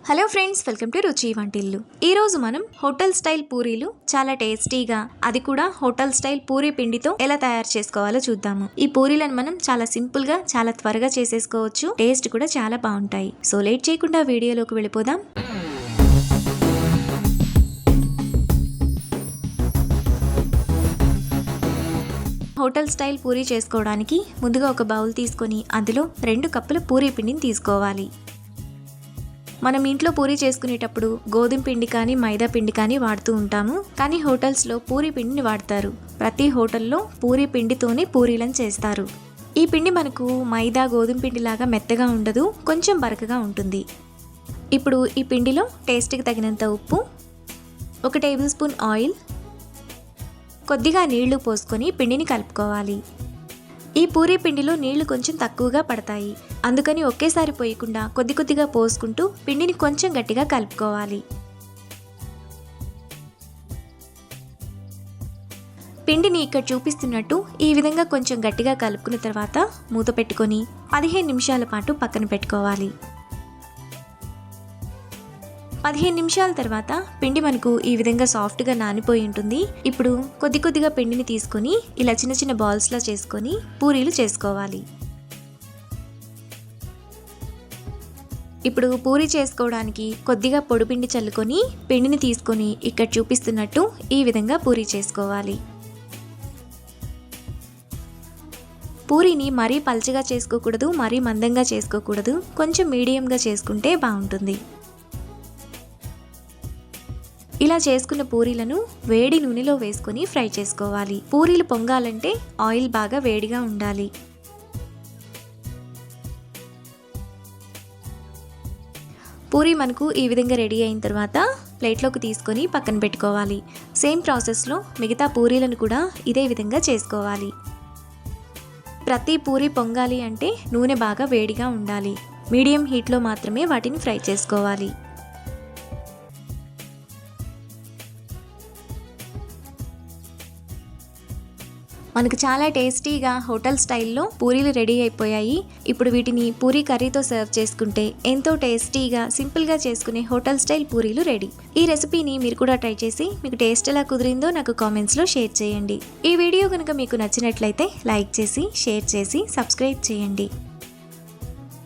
Hello friends, welcome to రుచి వంటిల్లు. ఈరోజు మనం హోటల్ స్టైల్ పూరీలు చాలా టేస్టీగా, అది కూడా హోటల్ స్టైల్ పూరీ పిండితో ఎలా తయారు చేసుకోవాలో చూద్దాము. ఈ పూరీలను మనం చాలా సింపుల్ గా, చాలా త్వరగా చేసేసుకోవచ్చు. టేస్ట్ కూడా చాలా బాగుంటాయి. సో లేట్ చేయకుండా వీడియోలోకి వెళ్ళిపోదాం. హోటల్ స్టైల్ పూరీ చేసుకోవడానికి ముందుగా ఒక బౌల్ తీసుకొని అందులో 2 కప్పుల పూరీ పిండిని తీసుకోవాలి. మనం ఇంట్లో పూరీ చేసుకునేటప్పుడు గోధుమ పిండి కానీ మైదా పిండి కానీ వాడుతూ ఉంటాము. కానీ హోటల్స్లో పూరీ పిండిని వాడతారు. ప్రతి హోటల్లో పూరీ పిండితోనే పూరీలను చేస్తారు. ఈ పిండి మనకు మైదా గోధుమ పిండి లాగా మెత్తగా ఉండదు, కొంచెం బరకగా ఉంటుంది. ఇప్పుడు ఈ పిండిలో టేస్ట్కి తగినంత ఉప్పు, 1 టేబుల్ స్పూన్ ఆయిల్, కొద్దిగా నీళ్లు పోసుకొని పిండిని కలుపుకోవాలి. ఈ పూరీ పిండిలో నీళ్లు కొంచెం తక్కువగా పడతాయి. అందుకని ఒకేసారి పోయకుండా కొద్ది కొద్దిగా పోసుకుంటూ పిండిని కొంచెం గట్టిగా కలుపుకోవాలి. పిండిని ఇక్కడ చూపిస్తున్నట్టు ఈ విధంగా కొంచెం గట్టిగా కలుపుకున్న తర్వాత మూత పెట్టుకొని 15 నిమిషాల పాటు పక్కన పెట్టుకోవాలి. 15 నిమిషాల తర్వాత పిండి మనకు ఈ విధంగా సాఫ్ట్గా నానిపోయి ఉంటుంది. ఇప్పుడు కొద్ది కొద్దిగా పిండిని తీసుకొని ఇలా చిన్న చిన్న బాల్స్లా చేసుకొని పూరీలు చేసుకోవాలి. ఇప్పుడు పూరీ చేసుకోవడానికి కొద్దిగా పొడిపిండి చల్లుకొని పిండిని తీసుకొని ఇక్కడ చూపిస్తున్నట్టు ఈ విధంగా పూరీ చేసుకోవాలి. పూరీని మరీ పల్చగా చేసుకోకూడదు, మరీ మందంగా చేసుకోకూడదు. కొంచెం మీడియంగా చేసుకుంటే బాగుంటుంది. ఇలా చేసుకున్న పూరీలను వేడి నూనెలో వేసుకొని ఫ్రై చేసుకోవాలి. పూరీలు పొంగాలంటే ఆయిల్ బాగా వేడిగా ఉండాలి. పూరీ మనకు ఈ విధంగా రెడీ అయిన తర్వాత ప్లేట్లోకి తీసుకొని పక్కన పెట్టుకోవాలి. సేమ్ ప్రాసెస్లో మిగతా పూరీలను కూడా ఇదే విధంగా చేసుకోవాలి. ప్రతి పూరీ పొంగాలి అంటే నూనె బాగా వేడిగా ఉండాలి. మీడియం హీట్లో మాత్రమే వాటిని ఫ్రై చేసుకోవాలి. మనకు చాలా టేస్టీగా హోటల్ స్టైల్లో పూరీలు రెడీ అయిపోయాయి. ఇప్పుడు వీటిని పూరీ కర్రీతో సర్వ్ చేసుకుంటే ఎంతో టేస్టీగా, సింపుల్గా చేసుకునే హోటల్ స్టైల్ పూరీలు రెడీ. ఈ రెసిపీని మీరు కూడా ట్రై చేసి మీకు టేస్ట్ ఎలా కుదిరిందో నాకు కామెంట్స్లో షేర్ చేయండి. ఈ వీడియో కనుక మీకు నచ్చినట్లయితే లైక్ చేసి, షేర్ చేసి, సబ్స్క్రైబ్ చేయండి.